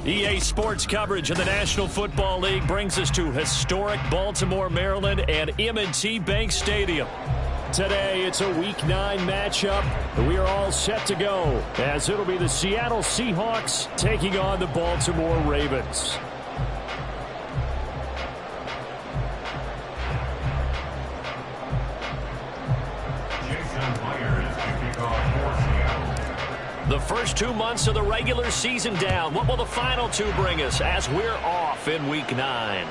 EA Sports coverage of the National Football League brings us to historic Baltimore, Maryland, and M&T Bank Stadium. Today, it's a Week 9 matchup. We are all set to go, as it'll be the Seattle Seahawks taking on the Baltimore Ravens. The first 2 months of the regular season down. What will the final two bring us as we're off in Week 9?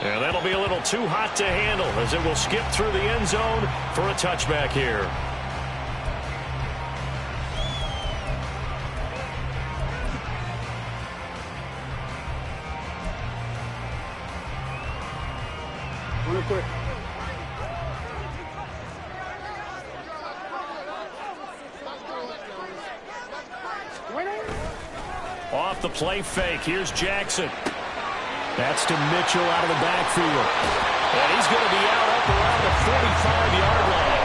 And that'll be a little too hot to handle as it will skip through the end zone for a touchback here. Real quick. Off the play fake. Here's Jackson. That's to Mitchell out of the backfield. And he's going to be out up around the 45-yard line.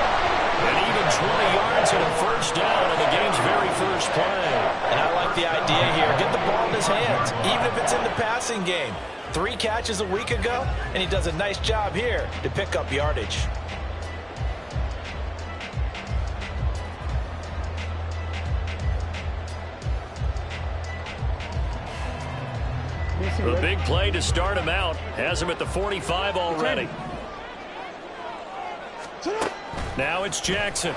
And even 20 yards and a first down on the game's very first play. And I like the idea here. Get the ball in his hands, even if it's in the passing game. 3 catches a week ago, and he does a nice job here to pick up yardage. The big play to start him out has him at the 45 already. Now it's Jackson.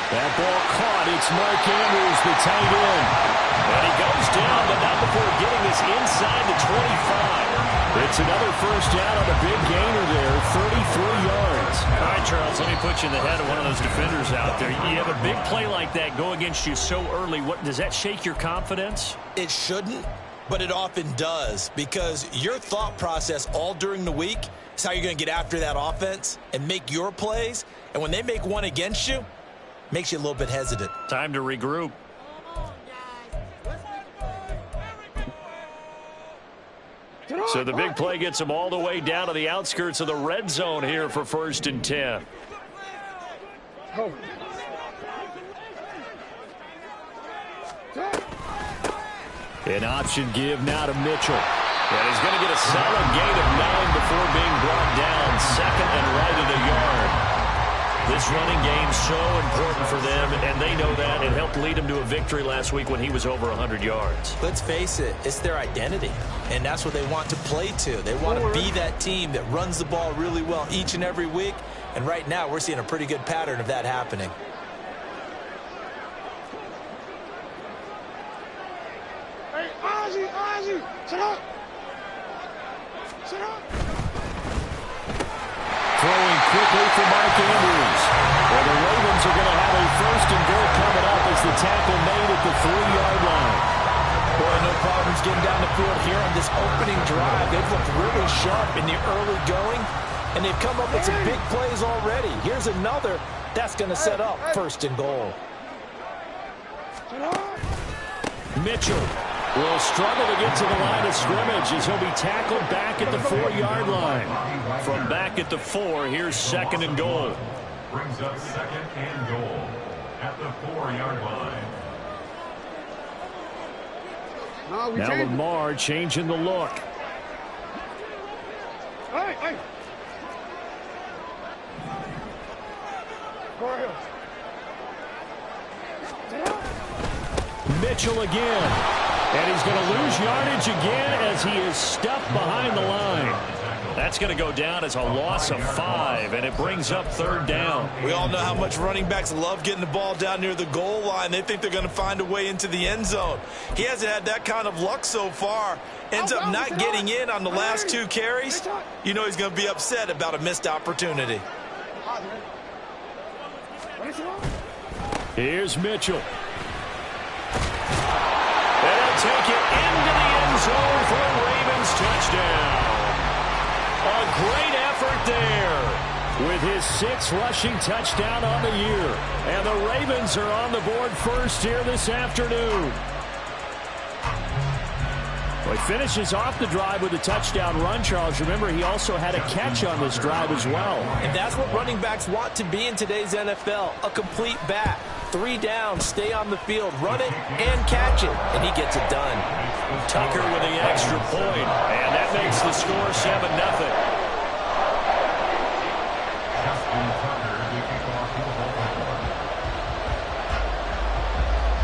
That ball caught. It's Mark Andrews, the tight end. And he goes down, but not before getting this inside the 25. It's another first down on a big gainer there, 33 yards. All right, Charles, let me put you in the head of one of those defenders out there. You have a big play like that go against you so early. Does that shake your confidence? It shouldn't, but it often does, because your thought process all during the week is how you're going to get after that offense and make your plays. And when they make one against you, makes you a little bit hesitant. Time to regroup. So the big play gets them all the way down to the outskirts of the red zone here for 1st and 10. An option give now to Mitchell. And he's going to get a solid gain of 9 before being brought down. 2nd and right at a yard. This running game so important for them, and they know that. It helped lead them to a victory last week when he was over 100 yards. Let's face it, it's their identity, and that's what they want to play to. They want to be that team that runs the ball really well each and every week, and right now we're seeing a pretty good pattern of that happening. Hey, Ozzie, sit up. Sit up. Throwing quickly for Mark Andrews. Well, the Ravens are going to have a 1st and goal coming up as the tackle made at the 3-yard line. Boy, no problems getting down the field here on this opening drive. They've looked really sharp in the early going, and they've come up with some big plays already. Here's another that's going to set up 1st and goal. Mitchell will struggle to get to the line of scrimmage as he'll be tackled back at the 4-yard line. From back at the 4, here's 2nd and goal. Brings up 2nd and goal at the 4-yard line. Now Lamar changing the look. Hey. Go ahead. Mitchell again. And he's going to lose yardage again as he is stuffed behind the line. That's going to go down as a loss of 5, and it brings up 3rd down. We all know how much running backs love getting the ball down near the goal line. They think they're going to find a way into the end zone. He hasn't had that kind of luck so far. Ends up not getting in on the last 2 carries. You know he's going to be upset about a missed opportunity. Here's Mitchell. They'll take it into the end zone for a Ravens touchdown. A great effort there with his 6th rushing touchdown on the year. And the Ravens are on the board first here this afternoon. Well, he finishes off the drive with a touchdown run, Charles. Remember, he also had a catch on this drive as well. And that's what running backs want to be in today's NFL, a complete back. 3 down, stay on the field, run it, and catch it, and he gets it done. Tucker with the extra point, and that makes the score 7-0.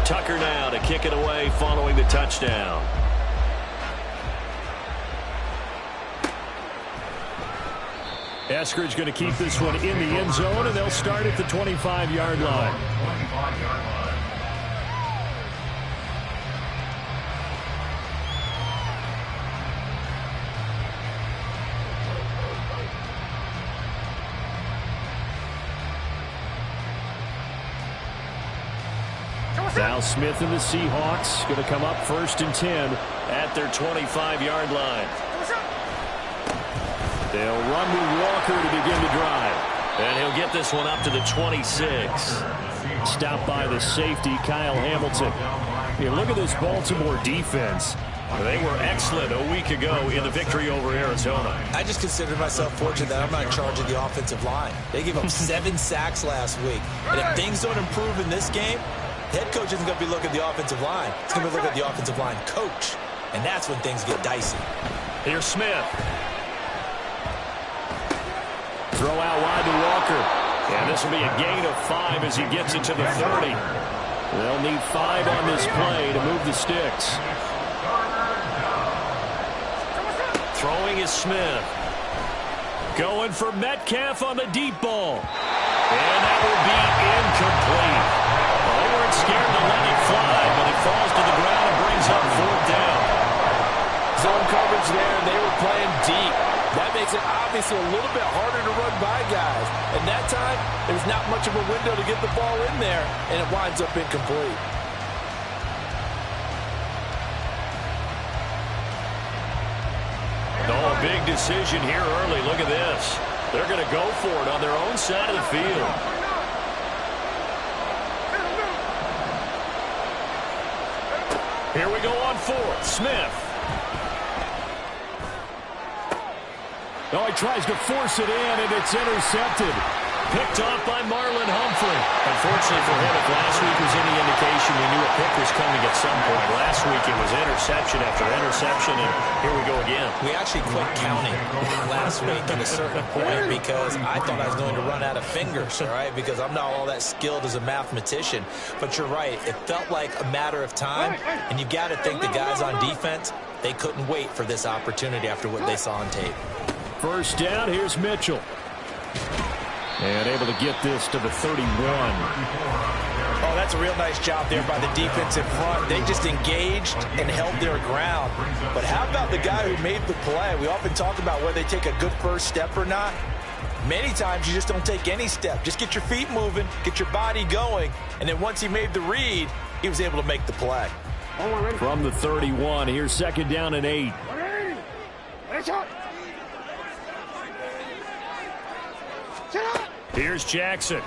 Tucker now to kick it away following the touchdown. Eskridge going to keep this one in the end zone, and they'll start at the 25-yard line. Val Smith and the Seahawks going to come up 1st and 10 at their 25-yard line. They'll run with Walker to begin the drive. And he'll get this one up to the 26. Stopped by the safety, Kyle Hamilton. Here, look at this Baltimore defense. They were excellent a week ago in the victory over Arizona. I just consider myself fortunate that I'm not in charge of the offensive line. They gave up 7 sacks last week. And if things don't improve in this game, head coach isn't going to be looking at the offensive line. It's going to be looking at the offensive line coach. And that's when things get dicey. Here's Smith. Throw out wide to Walker. And this will be a gain of 5 as he gets it to the 30. They'll need 5 on this play to move the sticks. Throwing is Smith. Going for Metcalf on the deep ball. And that will be incomplete. Well, they weren't scared to let it fly, but it falls to the ground and brings up 4th down. Zone coverage there, and they were playing deep. That makes it obviously a little bit harder to run by guys. And that time, there's not much of a window to get the ball in there, and it winds up incomplete. Oh, a big decision here early. Look at this. They're going to go for it on their own side of the field. Here we go on 4th. Smith. Oh, he tries to force it in, and it's intercepted. Picked off by Marlon Humphrey. Unfortunately for him, if last week was any indication, we knew a pick was coming at some point. Last week it was interception after interception, and here we go again. We actually quit counting last week at a certain point because I thought I was going to run out of fingers, all right, because I'm not all that skilled as a mathematician. But you're right. It felt like a matter of time, and you got to think the guys on defense, they couldn't wait for this opportunity after what they saw on tape. 1st down, here's Mitchell. And able to get this to the 31. Oh, that's a real nice job there by the defense in front. They just engaged and held their ground. But how about the guy who made the play? We often talk about whether they take a good first step or not. Many times you just don't take any step. Just get your feet moving, get your body going, and then once he made the read, he was able to make the play. From the 31, here's 2nd down and 8. Here's Jackson.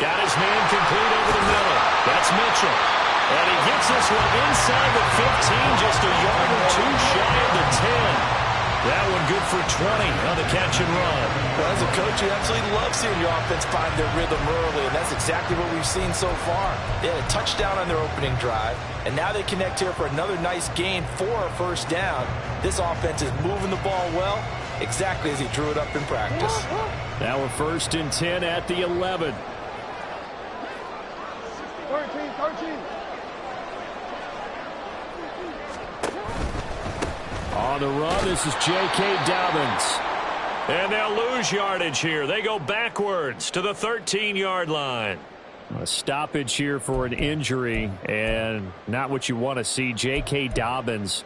Got his man complete over the middle. That's Mitchell. And he gets this one inside the 15, just a yard or 2 shy of the 10. That one good for 20 on the catch and run. Well, as a coach, you absolutely love seeing your offense find their rhythm early, and that's exactly what we've seen so far. They had a touchdown on their opening drive, and now they connect here for another nice gain for a 1st down. This offense is moving the ball well, exactly as he drew it up in practice. Now we're 1st and 10 at the 11. 13. On the run, this is J.K. Dobbins. And they'll lose yardage here. They go backwards to the 13-yard line. A stoppage here for an injury, and not what you want to see. J.K. Dobbins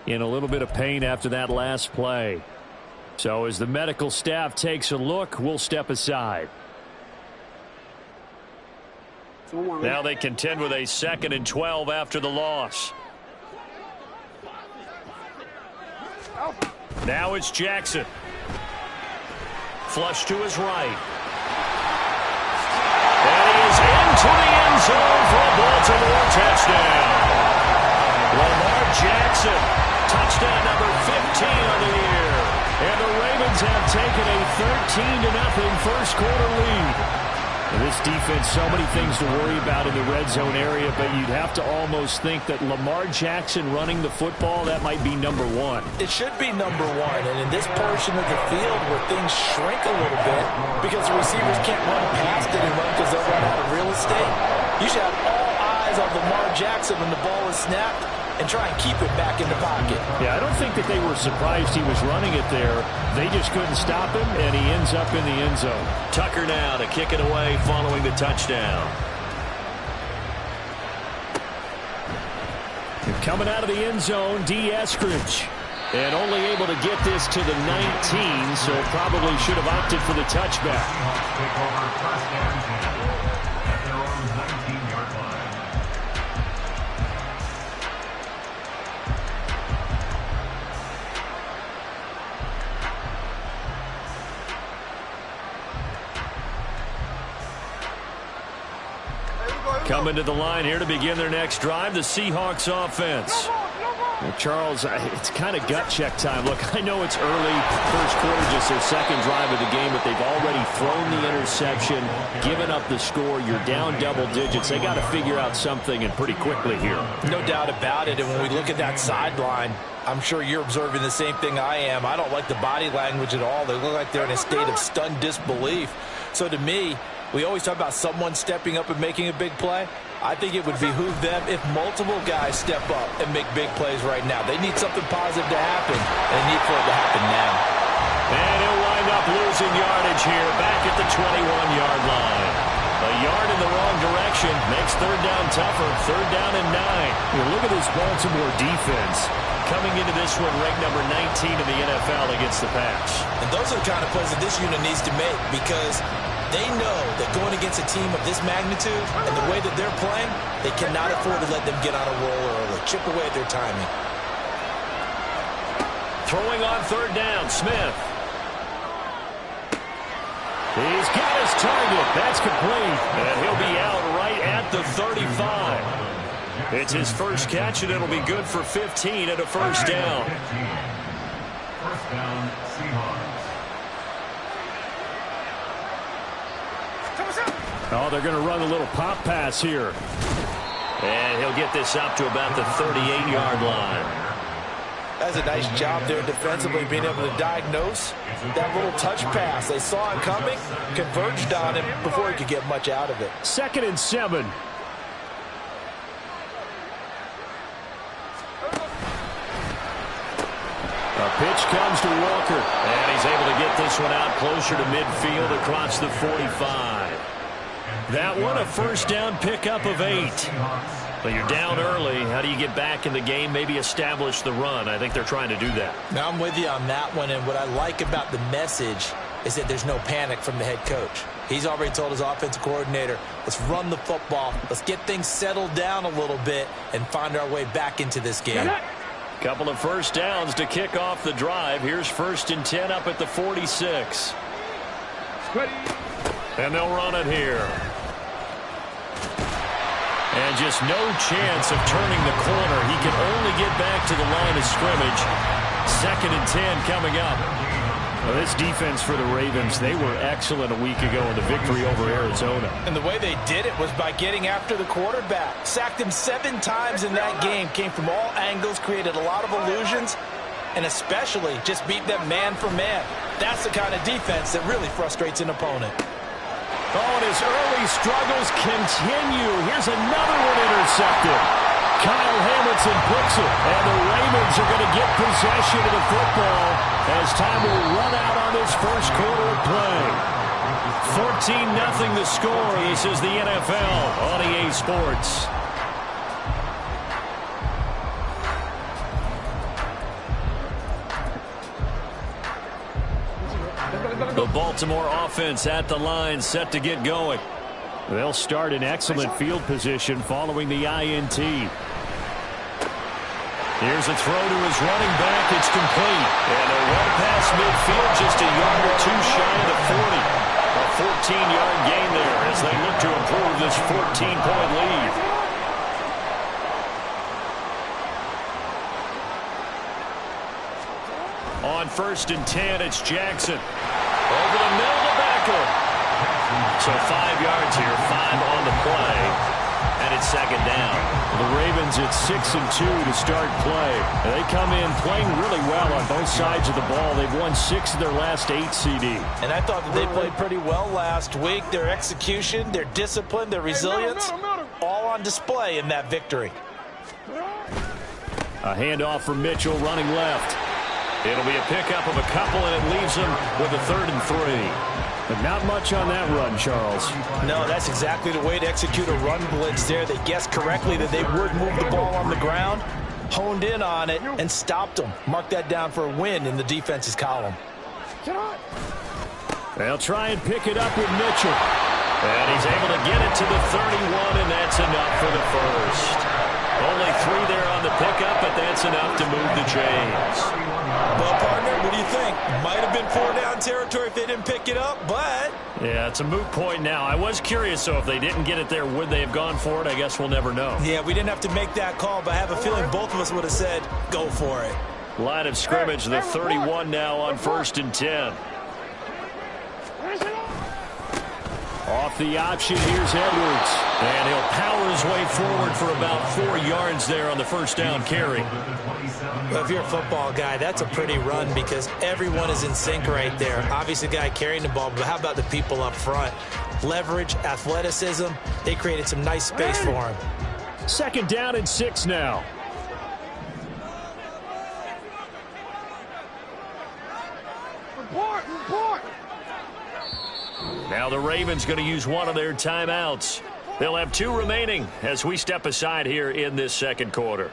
in a little bit of pain after that last play. So as the medical staff takes a look, we'll step aside. Now they contend with a 2nd and 12 after the loss. Now it's Jackson. Flush to his right. And he is into the end zone for a Baltimore touchdown. Lamar Jackson, touchdown number 15 on the year. And the Ravens have taken a 13-0 first quarter lead. And this defense, so many things to worry about in the red zone area, but you'd have to almost think that Lamar Jackson running the football, that might be number one. It should be number one, and in this portion of the field where things shrink a little bit because the receivers can't run past anyone because they'll run out of real estate, you should have all eyes on Lamar Jackson when the ball is snapped and try and keep it back in the pocket. Yeah, I don't think that they were surprised he was running it there. They just couldn't stop him, and he ends up in the end zone. Tucker now to kick it away following the touchdown. And coming out of the end zone, D. Eskridge. And only able to get this to the 19, so probably should have opted for the touchback. Take over first and 10 at their own 19-yard line. Coming to the line here to begin their next drive, the Seahawks offense. Well, Charles, it's kind of gut check time. Look, I know it's early, first quarter, just their second drive of the game, but they've already thrown the interception, given up the score. You're down double digits. They got to figure out something, and pretty quickly here. No doubt about it, and when we look at that sideline, I'm sure you're observing the same thing I am. I don't like the body language at all. They look like they're in a state of stunned disbelief. So to me, we always talk about someone stepping up and making a big play. I think it would behoove them if multiple guys step up and make big plays right now. They need something positive to happen, and they need for it to happen now. And he'll wind up losing yardage here back at the 21-yard line. A yard in the wrong direction makes third down tougher. Third down and 9. Look at this Baltimore defense coming into this one ranked number 19 in the NFL against the pass. And those are the kind of plays that this unit needs to make because they know that going against a team of this magnitude and the way that they're playing, they cannot afford to let them get on a roll early. Chip away at their timing. Throwing on third down, Smith. He's got his target. That's complete. And he'll be out right at the 35. It's his first catch, and it'll be good for 15 and a first down. First down, Seahawks. Oh, they're going to run a little pop pass here. And he'll get this up to about the 38-yard line. That's a nice job there defensively, being able to diagnose that little touch pass. They saw it coming, converged on him before he could get much out of it. 2nd and 7. A pitch comes to Walker, and he's able to get this one out closer to midfield across the 45. That one, a first down pickup of 8. But you're down early. How do you get back in the game, maybe establish the run? I think they're trying to do that. Now, I'm with you on that one, and what I like about the message is that there's no panic from the head coach. He's already told his offensive coordinator, let's run the football, let's get things settled down a little bit and find our way back into this game. Couple of first downs to kick off the drive. Here's 1st and 10 up at the 46. And they'll run it here. And just no chance of turning the corner. He can only get back to the line of scrimmage. 2nd and 10 coming up. Well, this defense for the Ravens, they were excellent a week ago in the victory over Arizona. And the way they did it was by getting after the quarterback. Sacked him 7 times in that game. Came from all angles, created a lot of illusions, and especially just beat them man for man. That's the kind of defense that really frustrates an opponent. Oh, and his early struggles continue. Here's another one intercepted. Kyle Hamilton puts it, and the Ravens are going to get possession of the football as time will run out on this first quarter of play. 14-0 the score. This is the NFL on EA Sports. The Baltimore offense at the line, set to get going. They'll start in excellent field position following the INT. Here's a throw to his running back. It's complete. And a run past midfield, just a yard or two shy of the 40. A 14-yard gain there as they look to improve this 14-point lead. On 1st and 10, it's Jackson. Over the middle to Beckham. So 5 yards here, 5 on the play, and it's second down. The Ravens at 6-2 to start play. They come in playing really well on both sides of the ball. They've won 6 of their last 8 CD. And I thought that they played pretty well last week. Their execution, their discipline, their resilience, all on display in that victory. A handoff from Mitchell running left. It'll be a pickup of a couple, and it leaves them with a 3rd and 3. But not much on that run, Charles. No, that's exactly the way to execute a run blitz there. They guessed correctly that they would move the ball on the ground, honed in on it, and stopped them. Mark that down for a win in the defense's column. They'll try and pick it up with Mitchell. And he's able to get it to the 31, and that's enough for the first. Only 3 there on the pickup, but that's enough to move the chains. Well, partner, what do you think? Might have been 4-down territory if they didn't pick it up, but... Yeah, it's a moot point now. I was curious, so if they didn't get it there, would they have gone for it? I guess we'll never know. Yeah, we didn't have to make that call, but I have a feeling both of us would have said, go for it. Line of scrimmage, the 31 now on 1st and 10. Off the option, here's Edwards. And he'll power his way forward for about 4 yards there on the first down carry. Well, if you're a football guy, that's a pretty run because everyone is in sync right there. Obviously, the guy carrying the ball, but how about the people up front? Leverage, athleticism, they created some nice space for him. 2nd down and 6 now. Report! Now the Ravens going to use one of their timeouts. They'll have 2 remaining as we step aside here in this second quarter.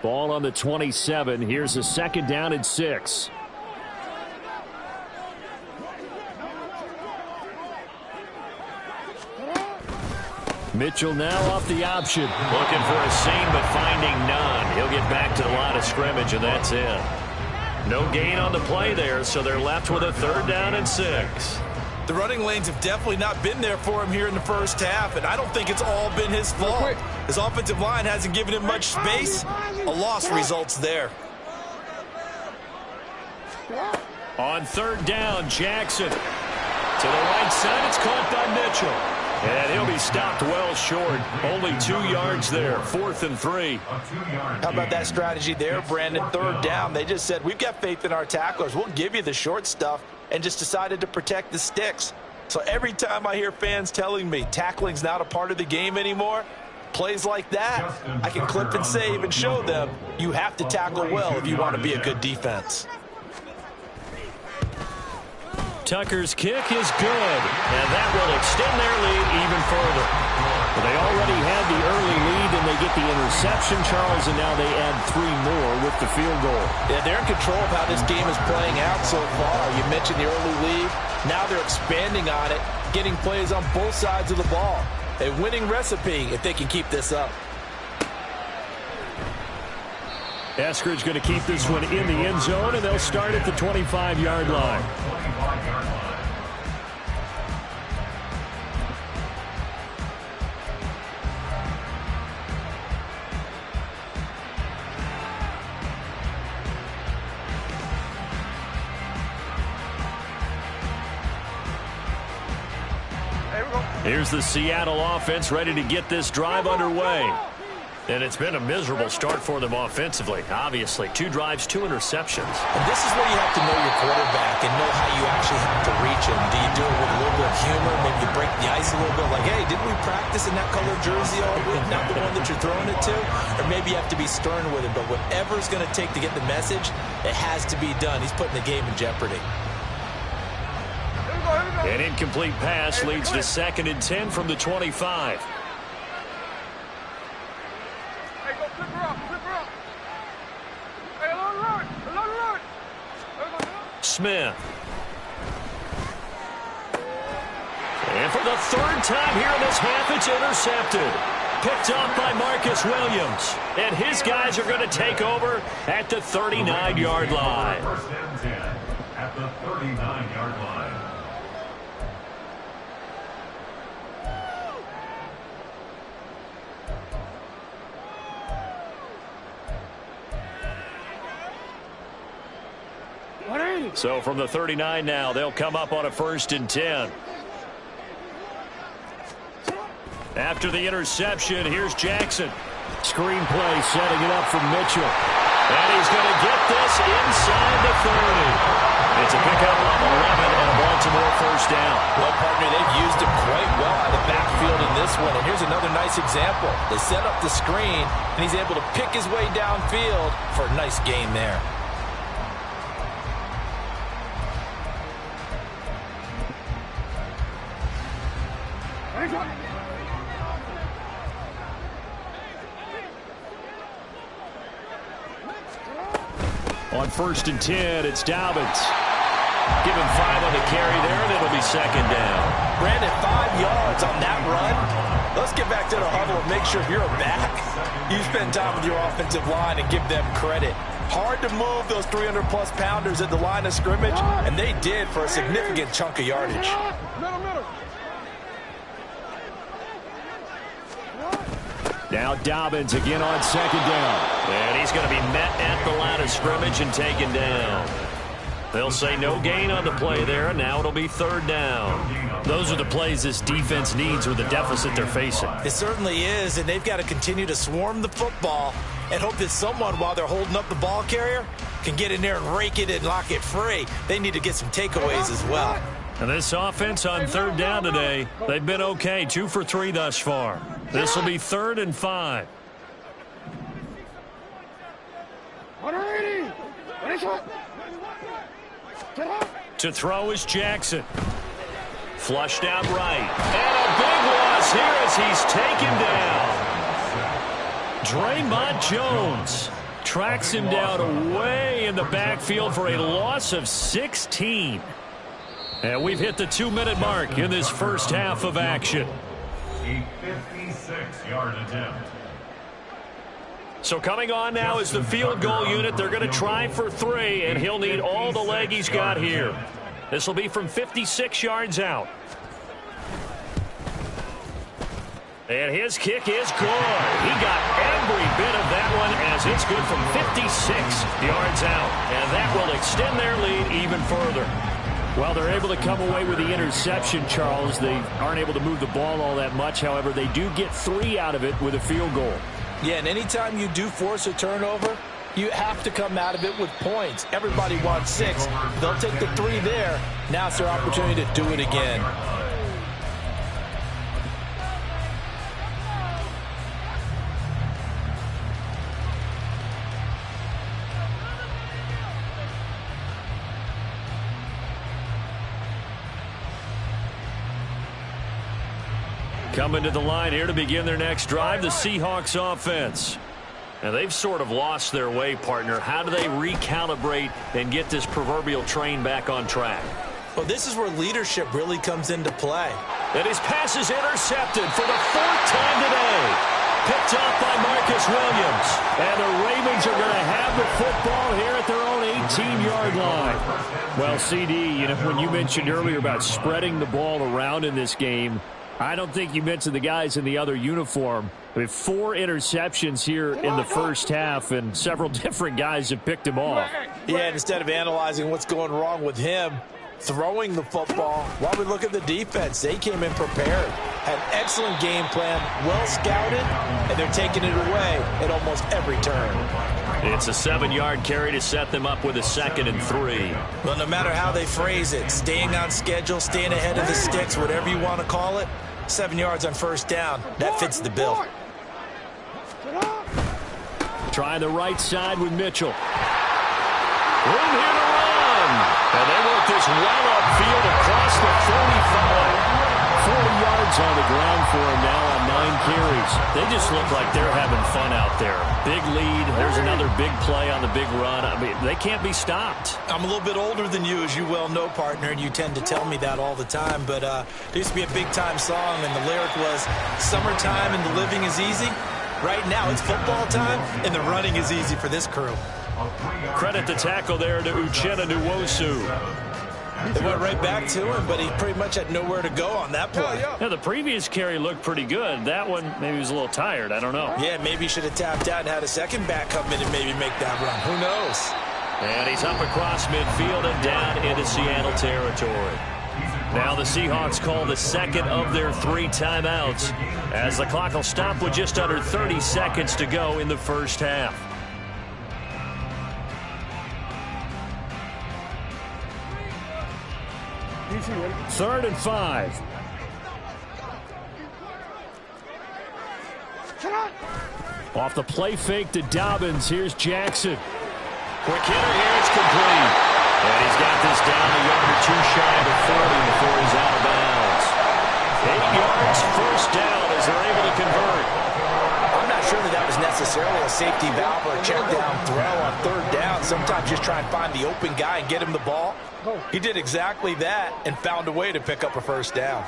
Ball on the 27. Here's a 2nd down and 6. Mitchell now off the option. Looking for a seam, but finding none. He'll get back to the line of scrimmage, and that's it. No gain on the play there, so they're left with a 3rd down and 6. The running lanes have definitely not been there for him here in the first half, and I don't think it's all been his fault. His offensive line hasn't given him much space. A loss results there. On 3rd down, Jackson. To the right side, it's caught by Mitchell. And he'll be stopped well short. Only 2 yards there. 4th and 3. How about that strategy there, Brandon? 3rd down. They just said, we've got faith in our tacklers. We'll give you the short stuff, and just decided to protect the sticks. So every time I hear fans telling me tackling's not a part of the game anymore, plays like that, I can clip and save and show them you have to tackle well if you want to be a good defense. Tucker's kick is good, and that will extend their lead even further. But they already had the early lead, and they get the interception, Charles, and now they add 3 more with the field goal. Yeah, they're in control of how this game is playing out so far. You mentioned the early lead. Now they're expanding on it, getting plays on both sides of the ball. A winning recipe if they can keep this up. Eskridge going to keep this one in the end zone, and they'll start at the 25-yard line. Here's the Seattle offense ready to get this drive underway. And it's been a miserable start for them offensively. Obviously, 2 drives, 2 interceptions. And this is where you have to know your quarterback and know how you actually have to reach him. Do you do it with a little bit of humor? Maybe you break the ice a little bit like, hey, didn't we practice in that color jersey all week? Not the one that you're throwing it to? Or maybe you have to be stern with him. But whatever it's going to take to get the message, it has to be done. He's putting the game in jeopardy. An incomplete pass leads to 2nd and 10 from the 25. Smith. And for the 3rd time here in this half, it's intercepted. Picked off by Marcus Williams. And his guys are going to take over at the 39-yard line. 1st and 10 at the 39-yard line. So from the 39 now, they'll come up on a 1st and 10. After the interception, here's Jackson. Screenplay setting it up for Mitchell. And he's going to get this inside the 30. It's a pickup of 11 and a Baltimore 1st down. Well, partner, they've used him quite well out of the backfield in this one. And here's another nice example. They set up the screen, and he's able to pick his way downfield for a nice gain there. On 1st and 10, it's Dobbins. Give him 5 on the carry there, and it'll be 2nd down. Brandon, 5 yards on that run. Let's get back to the huddle and make sure you're back. You spend time with your offensive line and give them credit. Hard to move those 300-plus pounders at the line of scrimmage, and they did for a significant chunk of yardage. Now Dobbins again on 2nd down. And he's going to be met at the line of scrimmage and taken down. They'll say no gain on the play there, and now it'll be 3rd down. Those are the plays this defense needs with the deficit they're facing. It certainly is, and they've got to continue to swarm the football and hope that someone, while they're holding up the ball carrier, can get in there and rake it and lock it free. They need to get some takeaways as well. And this offense on 3rd down today, they've been okay, 2 for 3 thus far. This will be 3rd and 5. 180. To throw is Jackson. Flushed out right. And a big loss here as he's taken down. Draymond Jones tracks him down away in the backfield for a loss of 16. And we've hit the 2-minute mark in this first half of action. A 56-yard attempt. So coming on now is the field goal unit. They're going to try for 3, and he'll need all the leg he's got here. This will be from 56 yards out. And his kick is good. He got every bit of that one as it's good from 56 yards out. And that will extend their lead even further. Well, they're able to come away with the interception, Charles. They aren't able to move the ball all that much. However, they do get 3 out of it with a field goal. Yeah, and anytime you do force a turnover, you have to come out of it with points. Everybody wants 6. They'll take the 3 there. Now it's their opportunity to do it again. Coming to the line here to begin their next drive, the Seahawks offense. And they've sort of lost their way, partner. How do they recalibrate and get this proverbial train back on track? Well, this is where leadership really comes into play. And his pass is intercepted for the 4th time today. Picked off by Marcus Williams. And the Ravens are going to have the football here at their own 18-yard line. Well, CD, you know, when you mentioned earlier about spreading the ball around in this game, I don't think you mentioned the guys in the other uniform. We have 4 interceptions here in the first half, and several different guys have picked him off. Yeah, and instead of analyzing what's going wrong with him, throwing the football, while we look at the defense, they came in prepared. Had an excellent game plan, well scouted, and they're taking it away at almost every turn. It's a 7-yard carry to set them up with a 2nd and 3. Well, no matter how they phrase it, staying on schedule, staying ahead of the sticks, whatever you want to call it, 7 yards on 1st down. That fits the bill. Try the right side with Mitchell. Room here to run. And they work this well upfield across the 45. 40 yards on the ground for him now on 9 carries. They just look like they're having fun out there. Big lead. There's another big play on the big run. I mean, they can't be stopped. I'm a little bit older than you, as you well know, partner, and you tend to tell me that all the time. But there used to be a big-time song, and the lyric was, "Summertime and the living is easy." Right now, it's football time, and the running is easy for this crew. Credit the tackle there to Uchenna Nwosu. They went right back to him, but he pretty much had nowhere to go on that play. Yeah, the previous carry looked pretty good. That one, maybe he was a little tired. I don't know. Yeah, maybe he should have tapped out and had a second back come in and maybe make that run. Who knows? And he's up across midfield and down into Seattle territory. Now the Seahawks call the second of their 3 timeouts as the clock will stop with just under 30 seconds to go in the first half. Third and 5. Off the play fake to Dobbins. Here's Jackson. Quick hitter here. It's complete. And he's got this down a yard or 2 shy of the 40 before he's out of bounds. 8 yards, first down as they're able to convert. I'm not sure that was necessarily a safety valve or a check down throw on third down. Sometimes just try and find the open guy and get him the ball. He did exactly that and found a way to pick up a first down.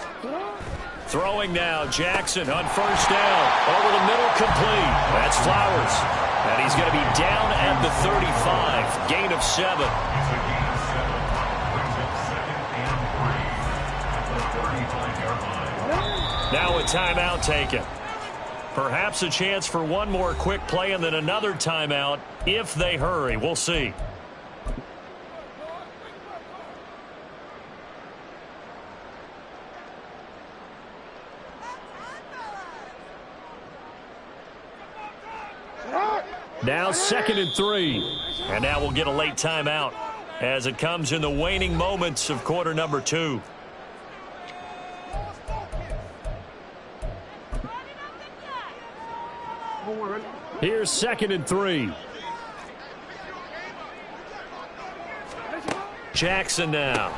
Throwing now, Jackson on first down. Over the middle, complete. That's Flowers. And he's going to be down at the 35. Gain of 7. Now a timeout taken. Perhaps a chance for one more quick play and then another timeout if they hurry. We'll see. Now 2nd and 3. And now we'll get a late timeout as it comes in the waning moments of quarter number 2. Here's 2nd and 3. Jackson now.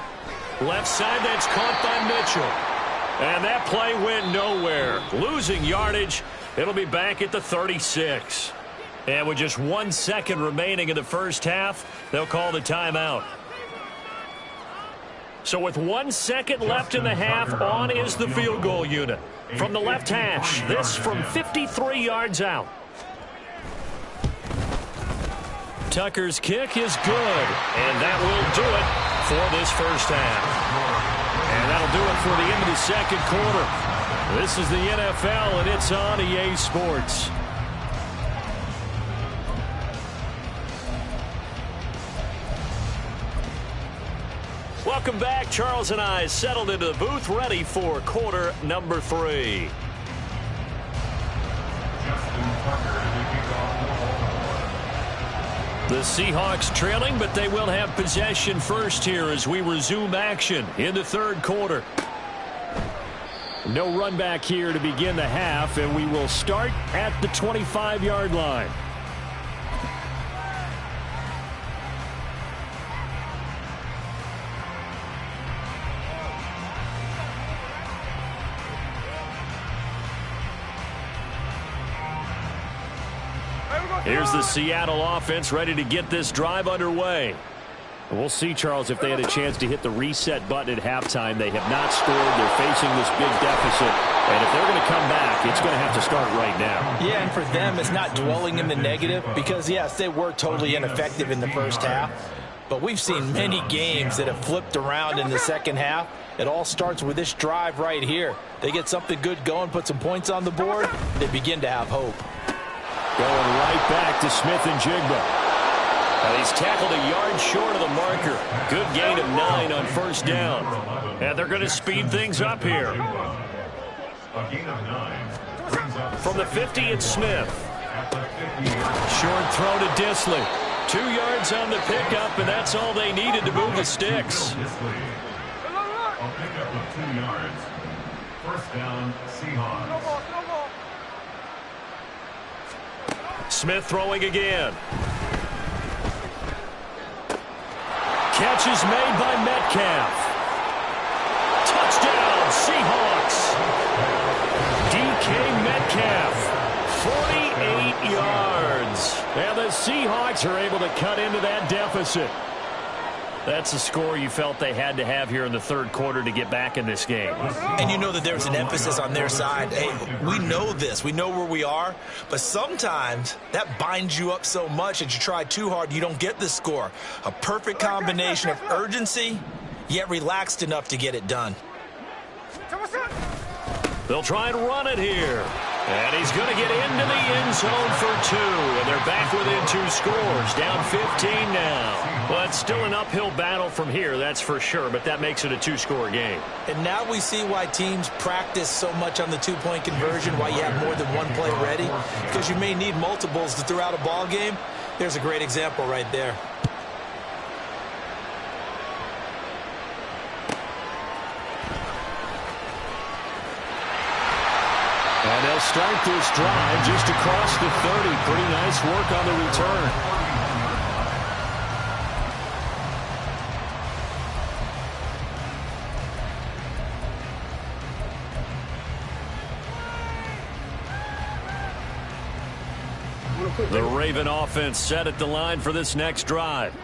Left side, that's caught by Mitchell. And that play went nowhere. Losing yardage. It'll be back at the 36. And with just 1 second remaining in the first half, they'll call the timeout. So with 1 second left in the half, on is the field goal unit. From the left hash, this from 53 yards out. Tucker's kick is good, and that will do it for this first half. And that'll do it for the end of the second quarter. This is the NFL, and it's on EA Sports. Welcome back. Charles and I settled into the booth, ready for quarter number 3. The Seahawks trailing, but they will have possession first here as we resume action in the third quarter. No run back here to begin the half, and we will start at the 25-yard line. Here's the Seattle offense ready to get this drive underway. We'll see, Charles, if they had a chance to hit the reset button at halftime. They have not scored. They're facing this big deficit. And if they're going to come back, it's going to have to start right now. Yeah, and for them, it's not dwelling in the negative because, yes, they were totally ineffective in the first half. But we've seen many games that have flipped around in the second half. It all starts with this drive right here. They get something good going, put some points on the board, they begin to have hope. Going right back to Smith-Njigba. And he's tackled a yard short of the marker. Good gain of 9 on first down. And they're going to speed things up here. From the 50, it's Smith. Short throw to Disley. 2 yards on the pickup, and that's all they needed to move the sticks. A pickup of 2 yards. First down, Seahawks. Smith throwing again. Catch is made by Metcalf. Touchdown, Seahawks. DK Metcalf, 48 yards. And the Seahawks are able to cut into that deficit. That's a score you felt they had to have here in the third quarter to get back in this game. And you know that there's an emphasis on their side. Hey, we know this. We know where we are. But sometimes that binds you up so much that you try too hard, you don't get the score. A perfect combination of urgency, yet relaxed enough to get it done. They'll try and run it here. And he's going to get into the end zone for 2. And they're back within 2 scores. Down 15 now. Well, it's still an uphill battle from here, that's for sure. But that makes it a 2-score game. And now we see why teams practice so much on the 2-point conversion, why you have more than one play ready. Because you may need multiples to throw out a ball game. There's a great example right there. And they'll start this drive just across the 30. Pretty nice work on the return. The Raven offense set at the line for this next drive.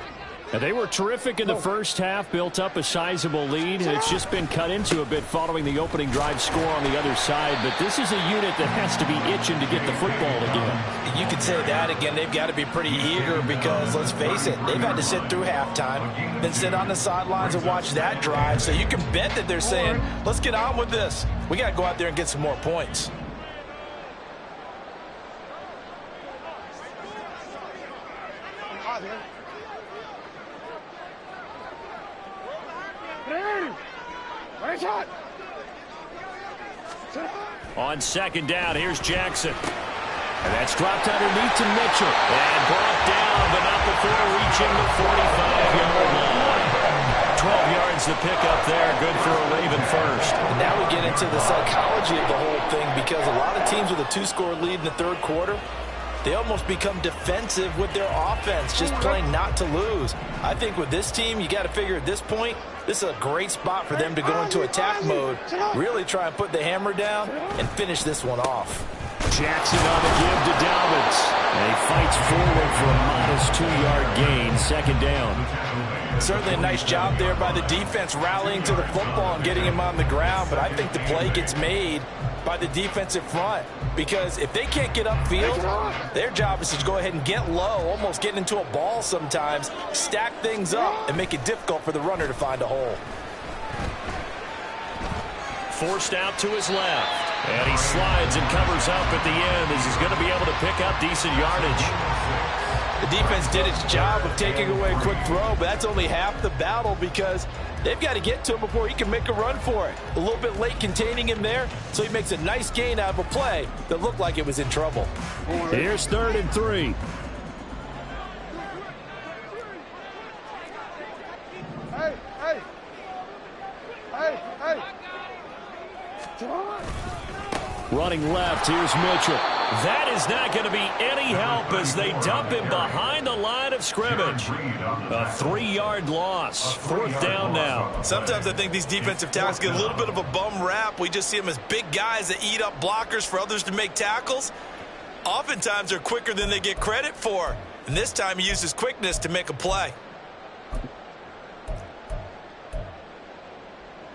Now, they were terrific in the first half, built up a sizable lead, and it's just been cut into a bit following the opening drive score on the other side. But this is a unit that has to be itching to get the football again. You could say that again. They've got to be pretty eager because, let's face it, they've had to sit through halftime, then sit on the sidelines and watch that drive. So you can bet that they're saying, let's get on with this. We got to go out there and get some more points. On second down, here's Jackson. And that's dropped underneath to Mitchell. And brought down, but not before reaching the 45-yard line. 12 yards to pick up there. Good for a Raven first. And now we get into the psychology of the whole thing because a lot of teams with a 2-score lead in the third quarter, they almost become defensive with their offense, just playing not to lose. I think with this team, you got to figure at this point, this is a great spot for them to go into attack mode, really try and put the hammer down and finish this one off. Jackson on the give to Dalvins. And he fights forward for a modest 2-yard gain, second down. Certainly a nice job there by the defense rallying to the football and getting him on the ground, but I think the play gets made by the defensive front because if they can't get upfield, their job is to go ahead and get low, almost getting into a ball sometimes, stack things up, and make it difficult for the runner to find a hole. Forced out to his left. And he slides and covers up at the end as he's going to be able to pick up decent yardage. The defense did its job of taking away a quick throw, but that's only half the battle because they've got to get to him before he can make a run for it. A little bit late containing him there, so he makes a nice gain out of a play that looked like it was in trouble. Here's 3rd and 3. Hey, hey. Hey, hey. Running left, here's Mitchell. That is not going to be any help as they dump him behind the line of scrimmage. A 3-yard loss. 4th down now. Sometimes I think these defensive tackles get a little bit of a bum rap. We just see them as big guys that eat up blockers for others to make tackles. Oftentimes they're quicker than they get credit for. And this time he uses quickness to make a play.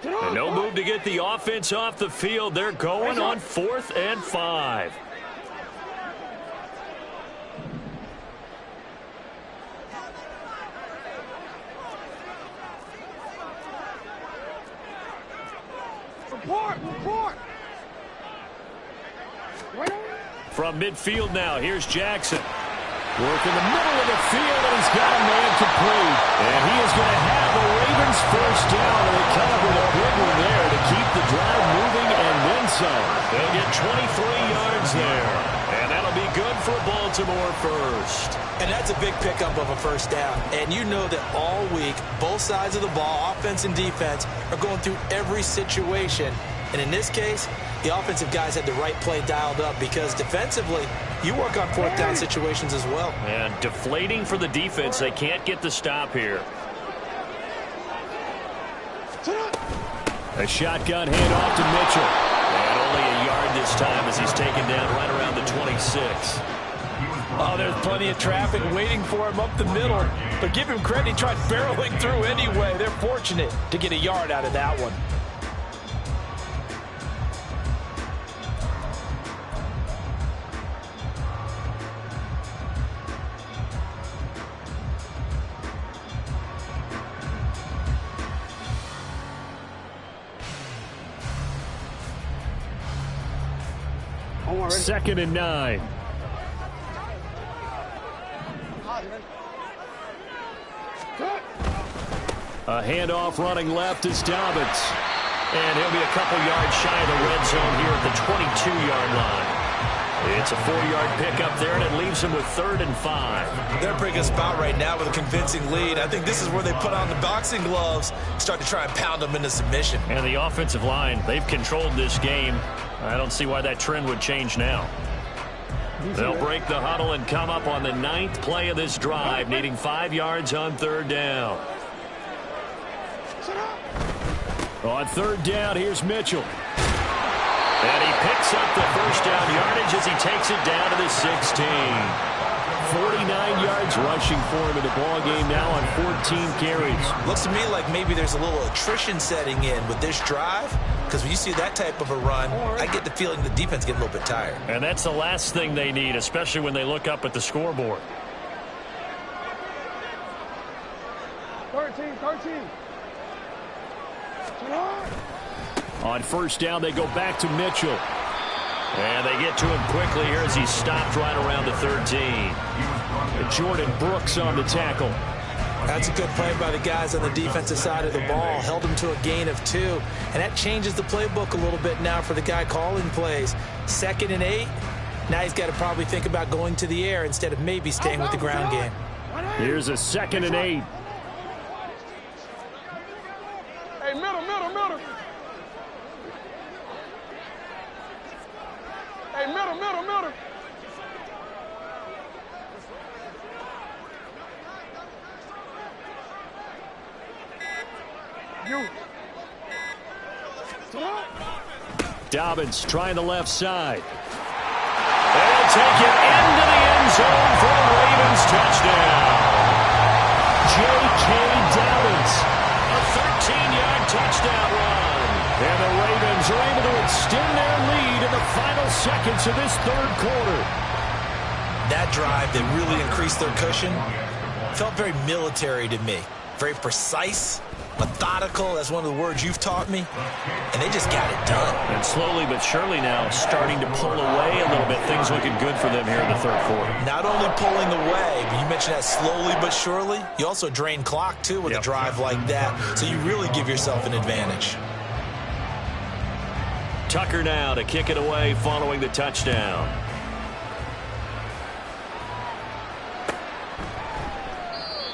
And no move to get the offense off the field. They're going on 4th and 5. Report. From midfield now, here's Jackson. Work in the middle of the field, and he's got a man complete. And he is going to have the Ravens first down, and they come up with a big one there to keep the drive moving and then some. They'll get 23 yards there, and that'll be good for Baltimore first. And that's a big pickup of a first down. And you know that all week, both sides of the ball, offense and defense, are going through every situation. And in this case, the offensive guys had the right play dialed up because defensively, you work on 4th down situations as well. And deflating for the defense. They can't get the stop here. A shotgun handoff to Mitchell. And only a yard this time as he's taken down right around the 26. Oh, there's plenty of traffic waiting for him up the middle. But give him credit, he tried barreling through anyway. They're fortunate to get a yard out of that one. 2nd and 9. A handoff running left is Dobbins. And he'll be a couple yards shy of the red zone here at the 22-yard line. It's a 4-yard pickup there, and it leaves him with 3rd and 5. They're a pretty good spot right now with a convincing lead. I think this is where they put on the boxing gloves, start to try and pound them into submission. And the offensive line, they've controlled this game. I don't see why that trend would change now. They'll break the huddle and come up on the 9th play of this drive, needing 5 yards on 3rd down. On 3rd down, here's Mitchell. And he picks up the first down yardage as he takes it down to the 16. 49 yards rushing for him in the ball game now on 14 carries. Looks to me like maybe there's a little attrition setting in with this drive, because when you see that type of a run, I get the feeling the defense getting a little bit tired. And that's the last thing they need, especially when they look up at the scoreboard. 13. On 1st down, they go back to Mitchell. And they get to him quickly here as he's stopped right around the 13. Jordan Brooks on the tackle. That's a good play by the guys on the defensive side of the ball. Held him to a gain of 2. And that changes the playbook a little bit now for the guy calling plays. 2nd and 8. Now he's got to probably think about going to the air instead of maybe staying with the ground game. Here's a 2nd and 8. Hey, middle. Hey, middle. Dobbins trying the left side. They'll take it into the end zone for a Ravens touchdown. J.K. Dobbins, a 13-yard touchdown run. And the Ravens are able to extend their lead in the final seconds of this 3rd quarter. That drive that really increased their cushion felt very military to me. Very precise, methodical, that's one of the words you've taught me, and they just got it done. And slowly but surely now starting to pull away a little bit. Things looking good for them here in the 3rd quarter. Not only pulling away, but you mentioned that slowly but surely. You also drain clock, too, with a drive like that, so you really give yourself an advantage. Tucker now to kick it away following the touchdown.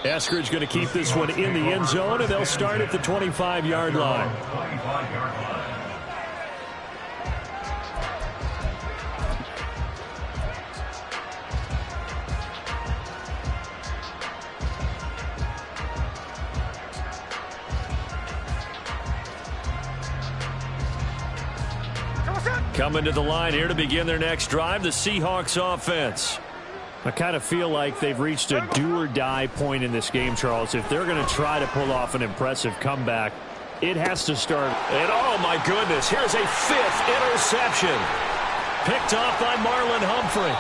Eskridge going to keep this one in the end zone, and they'll start at the 25-yard line. Coming to the line here to begin their next drive, the Seahawks offense. I kind of feel like they've reached a do-or-die point in this game, Charles. If they're going to try to pull off an impressive comeback, it has to start. And, oh, my goodness, here's a 5th interception. Picked off by Marlon Humphrey.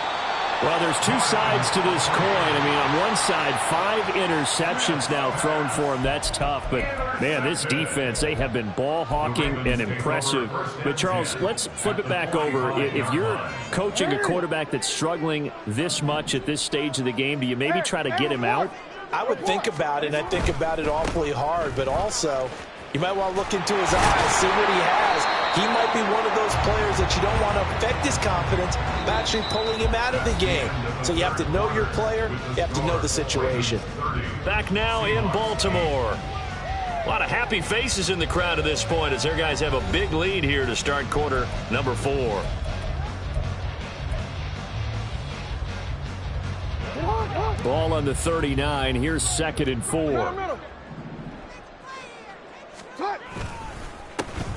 Well, there's 2 sides to this coin. I mean, on one side, 5 interceptions now thrown for him. That's tough. But, man, this defense, they have been ball hawking and impressive. But, Charles, let's flip it back over. If you're coaching a quarterback that's struggling this much at this stage of the game, do you maybe try to get him out? I would think about it, and I think about it awfully hard. But also, you might want to look into his eyes, see what he has. He might be one of those players that you don't want to affect his confidence by actually pulling him out of the game. So you have to know your player. You have to know the situation. Back now in Baltimore. A lot of happy faces in the crowd at this point as their guys have a big lead here to start quarter number 4. Ball on the 39. Here's 2nd and 4.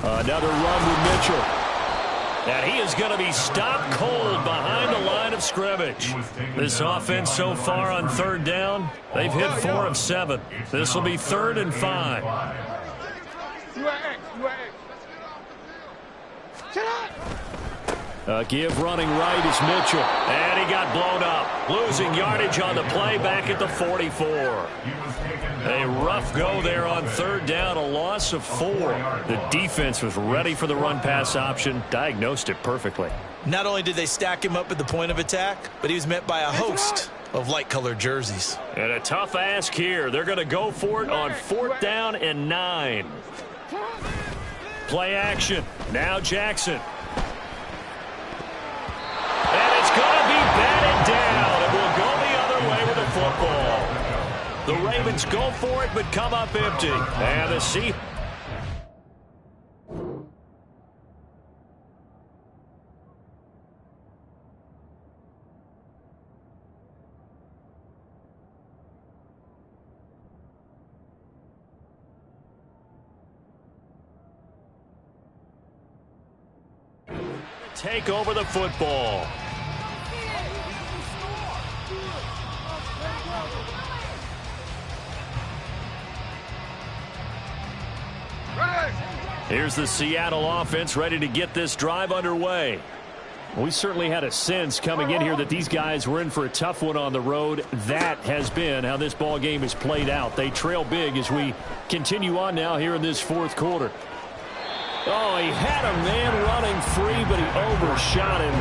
Another run with Mitchell. And he is going to be stopped cold behind the line of scrimmage. This offense so far on 3rd down, they've hit 4 of 7. This will be 3rd and 5. Give running right is Mitchell. And he got blown up. Losing yardage on the play back at the 44. A rough go there on third down, a loss of 4. The defense was ready for the run-pass option, diagnosed it perfectly. Not only did they stack him up at the point of attack, but he was met by a host of light-colored jerseys. And a tough ask here. They're going to go for it on 4th down and 9. Play action. Now Jackson. And it's going to be batted down. It will go the other way with the football. The Ravens go for it, but come up empty. And the Seahawks. Take over the football. Here's the Seattle offense ready to get this drive underway. We certainly had a sense coming in here that these guys were in for a tough one on the road. That has been how this ball game has played out. They trail big as we continue on now here in this 4th quarter. Oh, he had a man running free, but he overshot him,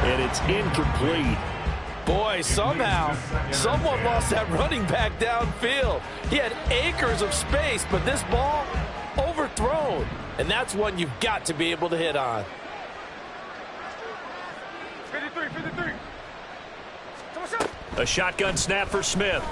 and it's incomplete. Boy, somehow, someone lost that running back downfield. He had acres of space, but this ball overthrown. And that's one you've got to be able to hit on. 53. A shotgun snap for Smith.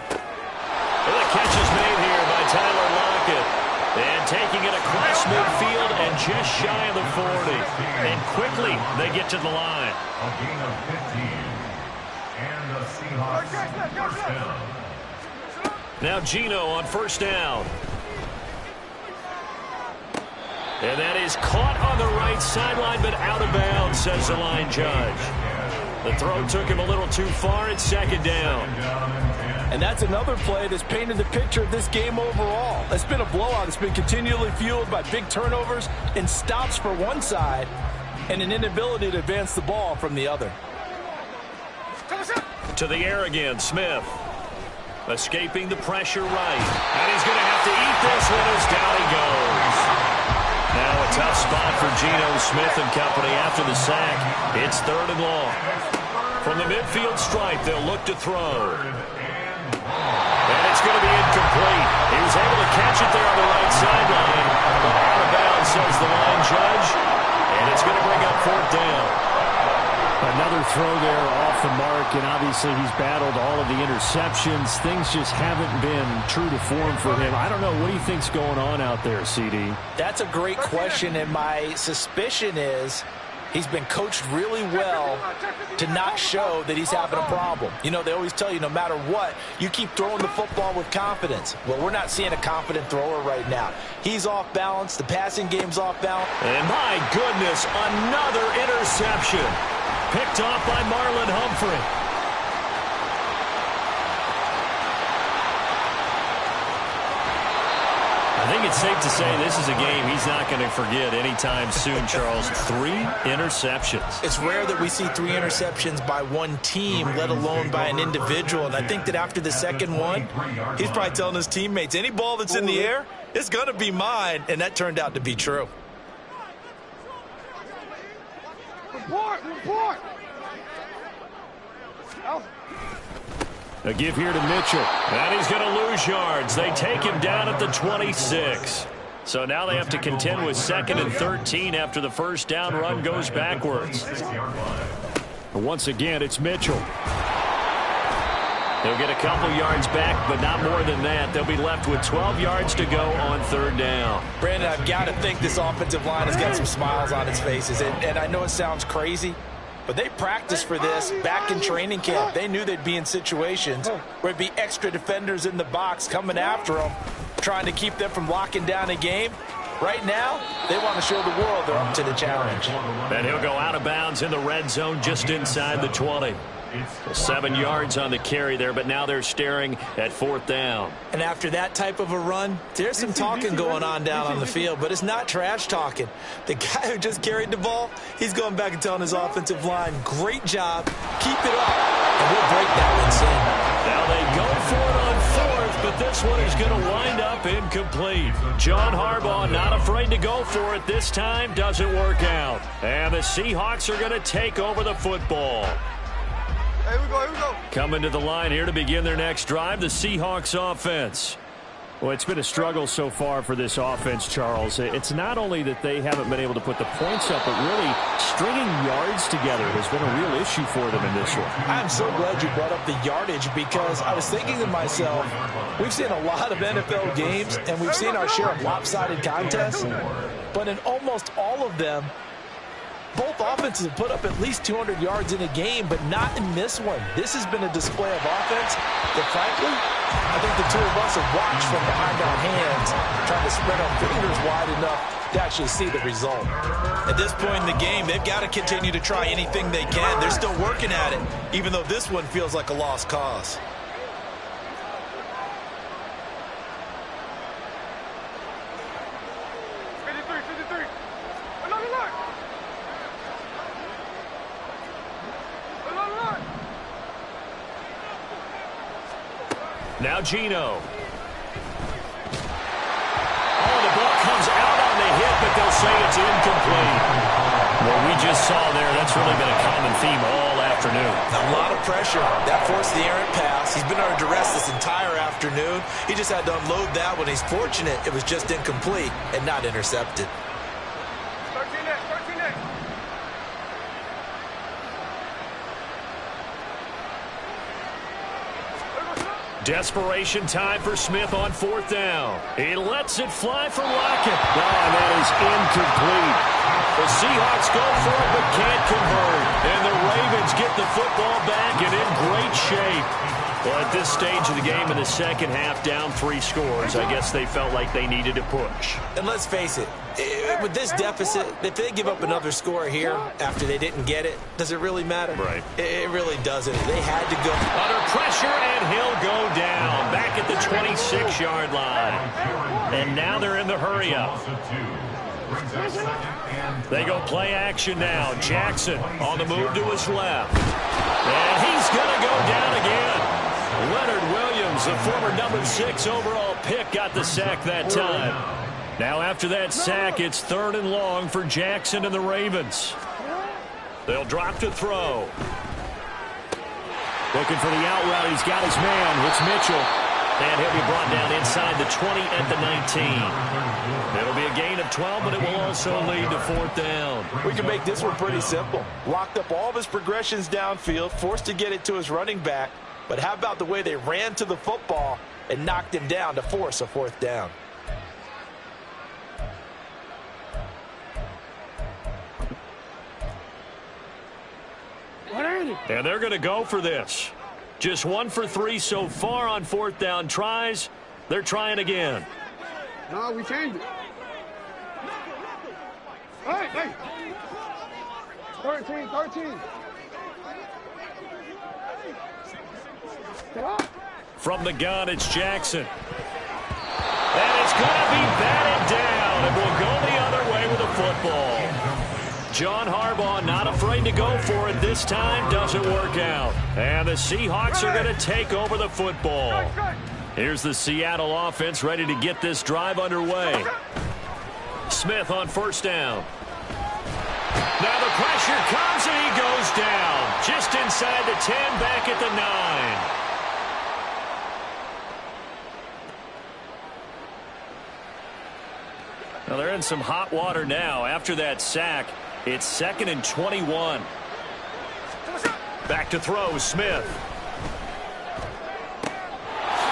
And the catch is made here by Tyler Lockett. And taking it across midfield and just shy of the 40. And quickly they get to the line. A gain of 15. And the Seahawks first down. Now Geno on 1st down. And that is caught on the right sideline, but out of bounds, says the line judge. The throw took him a little too far. It's 2nd down. And that's another play that's painted the picture of this game overall. It's been a blowout. It's been continually fueled by big turnovers and stops for one side and an inability to advance the ball from the other. To the air again, Smith. Escaping the pressure right. And he's going to have to eat this one as down he goes. Now a tough spot for Geno Smith and company after the sack. It's 3rd and long. From the midfield stripe, they'll look to throw. And it's going to be incomplete. He was able to catch it there on the right sideline, but out of bounds, says the line judge. And it's going to bring up 4th down. Another throw there off the mark, and obviously he's battled all of the interceptions. Things just haven't been true to form for him. I don't know. What do you think's going on out there, CD? That's a great question, and my suspicion is he's been coached really well to not show that he's having a problem. You know, they always tell you no matter what, you keep throwing the football with confidence. Well, we're not seeing a confident thrower right now. He's off balance. The passing game's off balance. And my goodness, another interception. Picked off by Marlon Humphrey. I think it's safe to say this is a game he's not going to forget anytime soon, Charles. 3 interceptions. It's rare that we see 3 interceptions by one team, let alone by an individual. And I think that after the second one, he's probably telling his teammates, any ball that's in the air, it's going to be mine. And that turned out to be true. Report. A give here to Mitchell. And he's going to lose yards. They take him down at the 26. So now they have to contend with 2nd and 13 after the first down run goes backwards. Once again, it's Mitchell. They'll get a couple yards back, but not more than that. They'll be left with 12 yards to go on 3rd down. Brandon, I've got to think this offensive line has got some smiles on its faces. And I know it sounds crazy, but they practiced for this back in training camp. They knew they'd be in situations where there'd be extra defenders in the box coming after them, trying to keep them from locking down a game. Right now, they want to show the world they're up to the challenge. And he'll go out of bounds in the red zone just inside the 20. 7 yards on the carry there, but now they're staring at 4th down. And after that type of a run, there's some talking going on down on the field, but it's not trash talking. The guy who just carried the ball, he's going back and telling his offensive line, great job, keep it up, and we'll break that one soon. Now they go for it on 4th, but this one is going to wind up incomplete. John Harbaugh not afraid to go for it this time, doesn't work out. And the Seahawks are going to take over the football. Here we go. Coming to the line here to begin their next drive, the Seahawks offense. Well, it's been a struggle so far for this offense, Charles. It's not only that they haven't been able to put the points up, but really stringing yards together has been a real issue for them in this one. I'm so glad you brought up the yardage because I was thinking to myself, we've seen a lot of NFL games and we've seen our share of lopsided contests, but in almost all of them, both offenses have put up at least 200 yards in a game, but not in this one. This has been a display of offense that, frankly, I think the two of us have watched from behind our hands, trying to spread our fingers wide enough to actually see the result. At this point in the game, they've got to continue to try anything they can. They're still working at it, even though this one feels like a lost cause. Now Geno. Oh, the ball comes out on the hit, but they'll say it's incomplete. What we just saw there, that's really been a common theme all afternoon. A lot of pressure. That forced the errant pass. He's been under duress this entire afternoon. He just had to unload that one. He's fortunate it was just incomplete and not intercepted. 13 next. Desperation time for Smith on 4th down. He lets it fly for Lockett. Oh, and that is incomplete. The Seahawks go for it but can't convert. And the Ravens get the football back and in great shape. Well, at this stage of the game in the second half, down 3 scores, I guess they felt like they needed to push. And let's face it, with this deficit, if they give up another score here after they didn't get it, does it really matter? Right. It really doesn't. They had to go. Under pressure, and he'll go down back at the 26-yard line. And now they're in the hurry-up. They go play action now. Jackson on the move to his left. And he's going to go down again. Leonard Williams, the former number 6 overall pick, got the sack that time. Now after that sack, it's 3rd and long for Jackson and the Ravens. They'll drop to throw. Looking for the out route. He's got his man. It's Mitchell. And he'll be brought down inside the 20 at the 19. It'll be a gain of 12, but it will also lead to 4th down. We can make this one pretty simple. Locked up all of his progressions downfield, forced to get it to his running back. But how about the way they ran to the football and knocked him down to force a 4th down? And they're going to go for this. Just 1 for 3 so far on 4th down tries. They're trying again. No, we changed it. Hey. 13. From the gun, it's Jackson. And it's going to be batted down. And we'll go the other way with the football. John Harbaugh not afraid to go for it this time. Doesn't work out. And the Seahawks are going to take over the football. Here's the Seattle offense ready to get this drive underway. Smith on 1st down. Now the pressure comes and he goes down. Just inside the 10, back at the 9. Now they're in some hot water now. After that sack, it's 2nd and 21. Back to throw, Smith.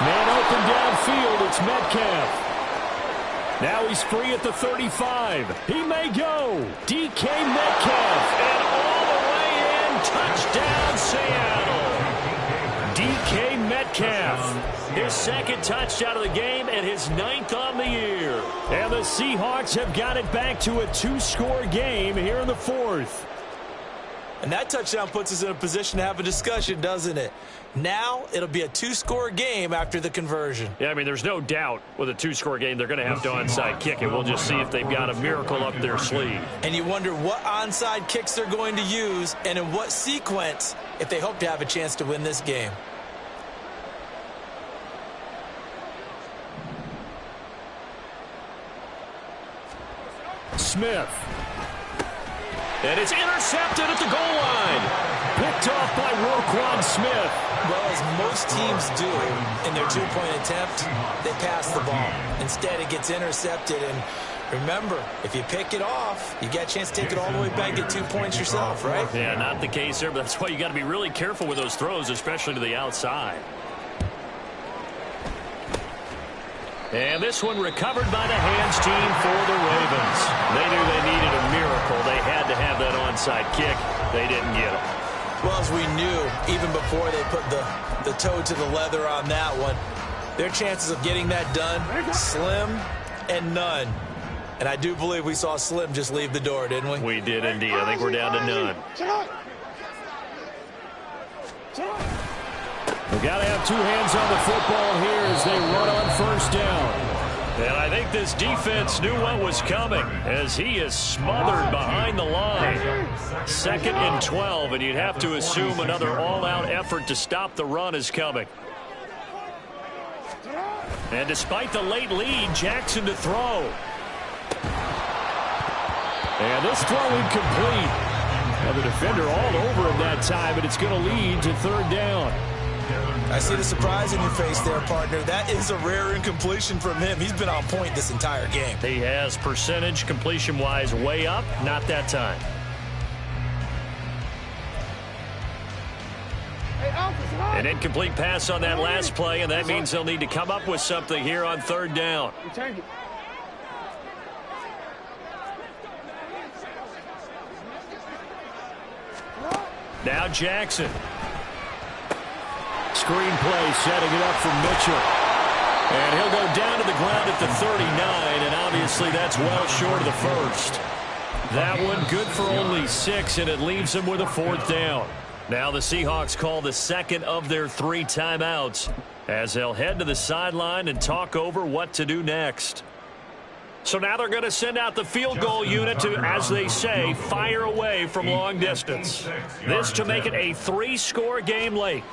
Man open downfield, it's Metcalf. Now he's free at the 35. He may go. DK Metcalf. And all the way in. Touchdown, Seattle. DK Metcalf. His 2nd touchdown of the game and his 9th on the year. And the Seahawks have got it back to a 2-score game here in the 4th. And that touchdown puts us in a position to have a discussion, doesn't it? Now it'll be a two-score game after the conversion. Yeah, I mean, there's no doubt with a two-score game they're going to have to onside kick it. We'll just see if they've got a miracle up their sleeve. And you wonder what onside kicks they're going to use and in what sequence if they hope to have a chance to win this game. Smith. And it's intercepted at the goal line. Picked off by Roquan Smith. Well, as most teams do in their two-point attempt, they pass the ball. Instead, it gets intercepted. And remember, if you pick it off, you get a chance to take it all the way back and get 2 points yourself, right? Yeah, not the case there, but that's why you got to be really careful with those throws, especially to the outside. And this one recovered by the hands team for the Ravens. They knew they needed a miracle. They had to have that onside kick. They didn't get it. Well, as we knew, even before they put the toe to the leather on that one, their chances of getting that done, slim and none. And I do believe we saw Slim just leave the door, didn't we? We did indeed. I think we're down to none. We've got to have two hands on the football here as they run on first down. And I think this defense knew what was coming as he is smothered behind the line. 2nd and 12, and you'd have to assume another all-out effort to stop the run is coming. And despite the late lead, Jackson to throw. And this throw incomplete. Now the defender all over him that time, but it's going to lead to 3rd down. I see the surprise in your face there, partner. That is a rare incompletion from him. He's been on point this entire game. He has percentage completion-wise way up, not that time. An incomplete pass on that last play, and that means they'll need to come up with something here on 3rd down. Now Jackson. Screen play, setting it up for Mitchell. And he'll go down to the ground at the 39, and obviously that's well short of the first. That one good for only 6, and it leaves him with a 4th down. Now the Seahawks call the 2nd of their 3 timeouts as they'll head to the sideline and talk over what to do next. So now they're going to send out the field goal unit to, as they say, fire away from long distance. This to make it a 3-score game late.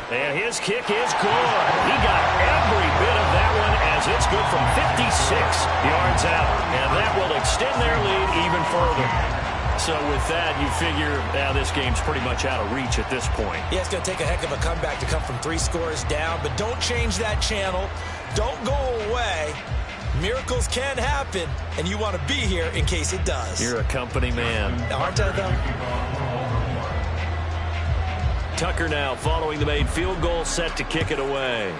And his kick is good. He got every bit of that one as it's good from 56 yards out. And that will extend their lead even further. So with that, you figure now this game's pretty much out of reach at this point. Yeah, it's going to take a heck of a comeback to come from 3 scores down. But don't change that channel. Don't go away. Miracles can happen, and you want to be here in case it does. You're a company man. Aren't I, though? Tucker now following the made field goal, set to kick it away.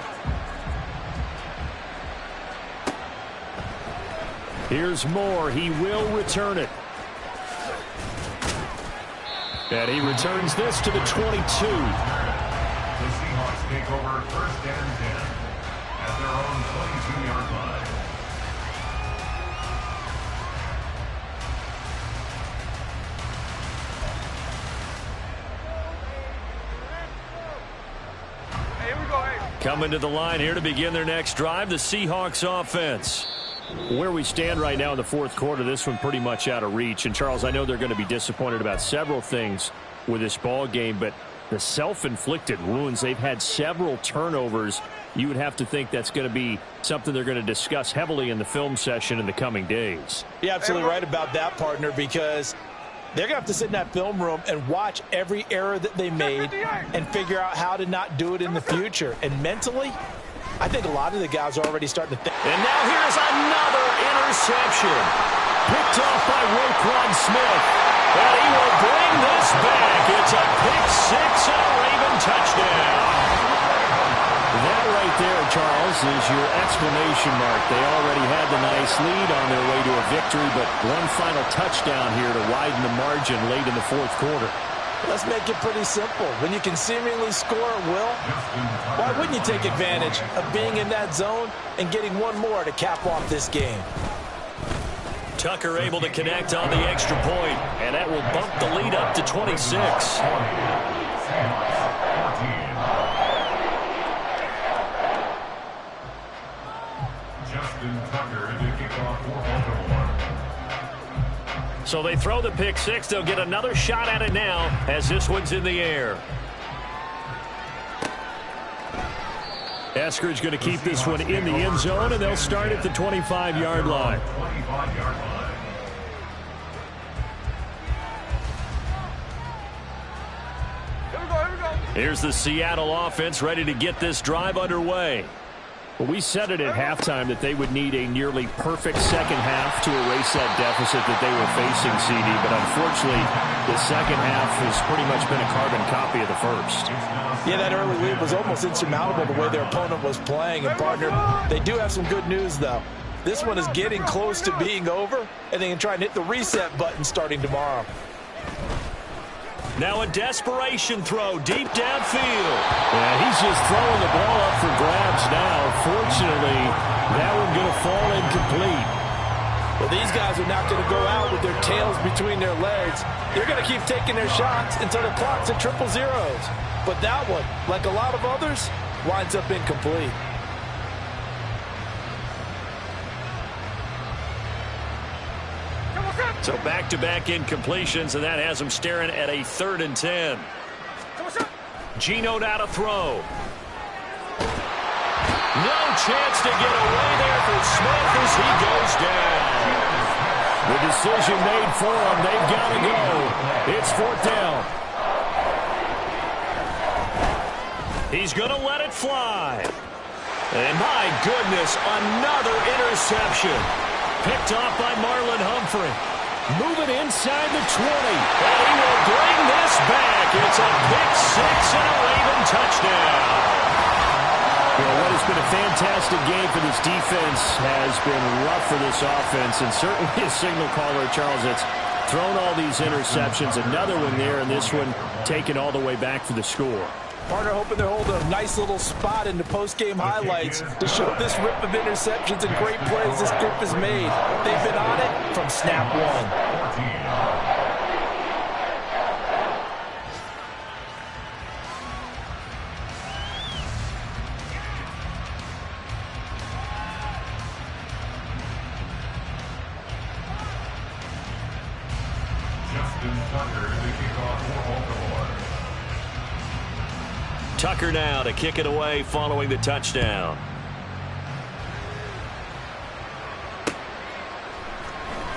Here's Moore. He will return it. And he returns this to the 22. The Seahawks take over 1st and 10 at their own 22-yard line. Coming to the line here to begin their next drive, the Seahawks offense. Where we stand right now in the 4th quarter, this one pretty much out of reach. And, Charles, I know they're going to be disappointed about several things with this ball game, but the self-inflicted wounds, they've had several turnovers. You would have to think that's going to be something they're going to discuss heavily in the film session in the coming days. You're absolutely right about that, partner, because they're going to have to sit in that film room and watch every error that they made and figure out how to not do it in the future. And mentally, I think a lot of the guys are already starting to think. And now here's another interception. Picked off by Roquan Smith. And he will bring this back. It's a pick 6 and a Raven touchdown. That right there, Charles, is your exclamation mark. They already had the nice lead on their way to a victory, but one final touchdown here to widen the margin late in the 4th quarter. Let's make it pretty simple. When you can seemingly score at will, why wouldn't you take advantage of being in that zone and getting one more to cap off this game? Tucker able to connect on the extra point, and that will bump the lead up to 26. Justin Tucker to kick off for Baltimore. So they throw the pick six. They'll get another shot at it now as this one's in the air. Eskridge going to keep this one in the end zone, and they'll start at the 25-yard line. 25-yard line. Here we go, here we go. Here's the Seattle offense ready to get this drive underway. Well, we said it at halftime that they would need a nearly perfect second half to erase that deficit that they were facing, CD. But unfortunately, the second half has pretty much been a carbon copy of the first. Yeah, that early lead was almost insurmountable the way their opponent was playing. And, partner, they do have some good news, though. This one is getting close to being over, and they can try and hit the reset button starting tomorrow. Now a desperation throw deep downfield. Yeah, he's just throwing the ball up for grabs now. Fortunately, that one going to fall incomplete. Well, these guys are not going to go out with their tails between their legs. They're going to keep taking their shots until the clock's at triple zeros. But that one, like a lot of others, winds up incomplete. So back-to-back incompletions, and that has them staring at a 3rd and 10. Geno now to throw. No chance to get away there for Smith as he goes down. The decision made for him. They've got to go. It's 4th down. He's going to let it fly. And my goodness, another interception. Picked off by Marlon Humphrey. Moving inside the 20. And he will bring this back. It's a pick six and a Raven touchdown. Well, what has been a fantastic game for this defense has been rough for this offense. And certainly a signal caller, Charles, that's thrown all these interceptions. Another one there, and this one taken all the way back for the score. Partner hoping they're holding a nice little spot in the post-game highlights to show this rip of interceptions and great plays this group has made. They've been on it from snap one. Justin Tucker to kick off for Baltimore. Tucker now to kick it away following the touchdown.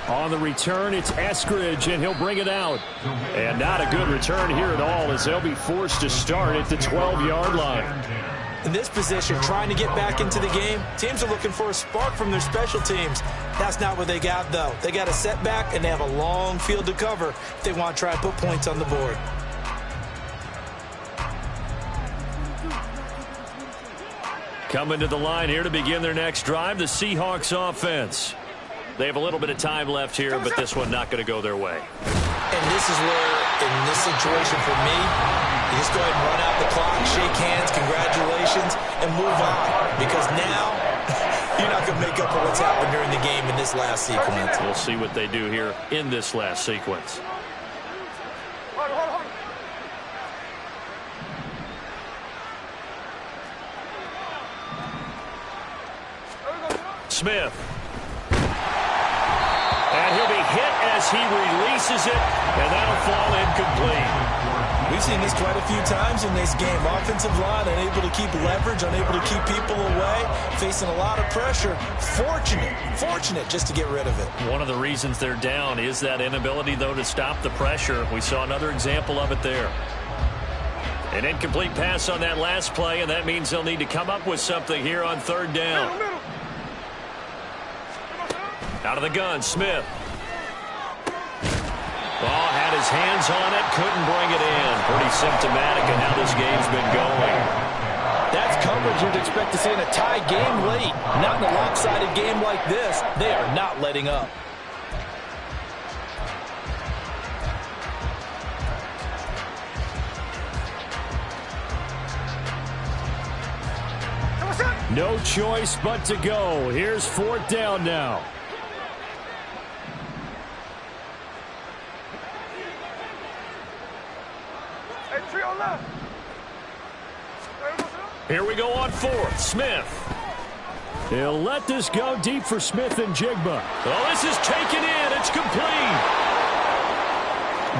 On the return, it's Eskridge, and he'll bring it out. And not a good return here at all as they'll be forced to start at the 12-yard line. In this position, trying to get back into the game, teams are looking for a spark from their special teams. That's not what they got, though. They got a setback, and they have a long field to cover if they want to try and put points on the board. Coming to the line here to begin their next drive, the Seahawks offense. They have a little bit of time left here, but this one not going to go their way. And this is where, in this situation for me, you just go ahead and run out the clock, shake hands, congratulations, and move on. Because now, you're not going to make up for what's happened during the game in this last sequence. We'll see what they do here in this last sequence. Smith. And he'll be hit as he releases it, and that'll fall incomplete. We've seen this quite a few times in this game. Offensive line unable to keep leverage, unable to keep people away, facing a lot of pressure. Fortunate just to get rid of it. One of the reasons they're down is that inability, though, to stop the pressure. We saw another example of it there. An incomplete pass on that last play, and that means they'll need to come up with something here on 3rd down. Out of the gun, Smith. Ball had his hands on it, couldn't bring it in. Pretty symptomatic of how this game's been going. That's coverage you'd expect to see in a tie game late. Not in a lopsided game like this. They are not letting up. No choice but to go. Here's 4th down now. go left. Here we go on fourth. Smith. He'll let this go deep for Smith and Jigba. Oh, this is taken in. It's complete.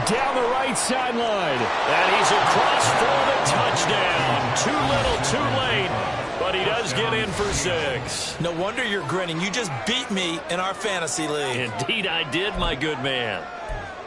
Down the right sideline. And he's across for the touchdown. Too little, too late. But he does get in for 6. No wonder you're grinning. You just beat me in our fantasy league. Indeed I did, my good man.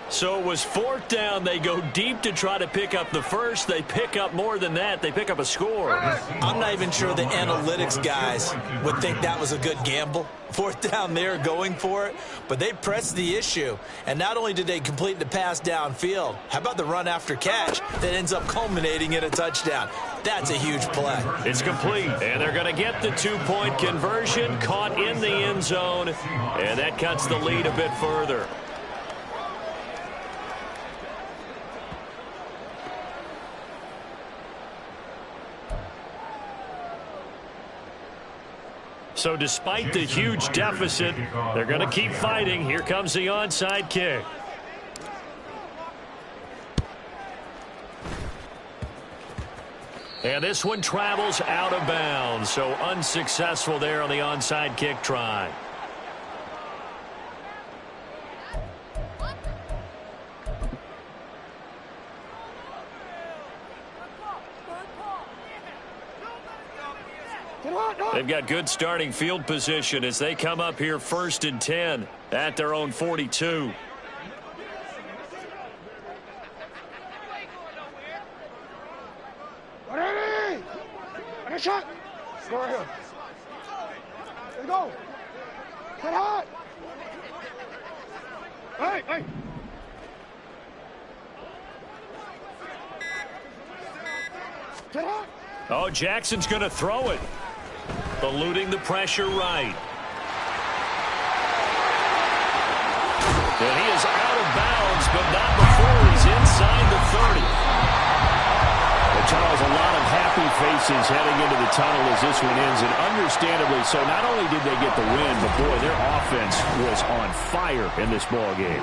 So it was 4th down. They go deep to try to pick up the first. They pick up more than that. They pick up a score. I'm not even sure the analytics guys would think that was a good gamble. 4th down there going for it, but they pressed the issue. And not only did they complete the pass downfield, how about the run after catch that ends up culminating in a touchdown? That's a huge play. It's complete, and they're going to get the 2-point conversion, caught in the end zone, and that cuts the lead a bit further. So despite the huge deficit, they're going to keep fighting. Here comes the onside kick. And this one travels out of bounds, so unsuccessful there on the onside kick try. They've got good starting field position as they come up here 1st and 10 at their own 42. Ready? Ready, shot. Go right here. Let's go. Get hot. Hey, hey. Get hot. Oh, Jackson's going to throw it. Eluding the pressure right. And he is out of bounds, but not before he's inside the 30. Well, Charles, a lot of happy faces heading into the tunnel as this one ends, and understandably so. Not only did they get the win, but boy, their offense was on fire in this ball game.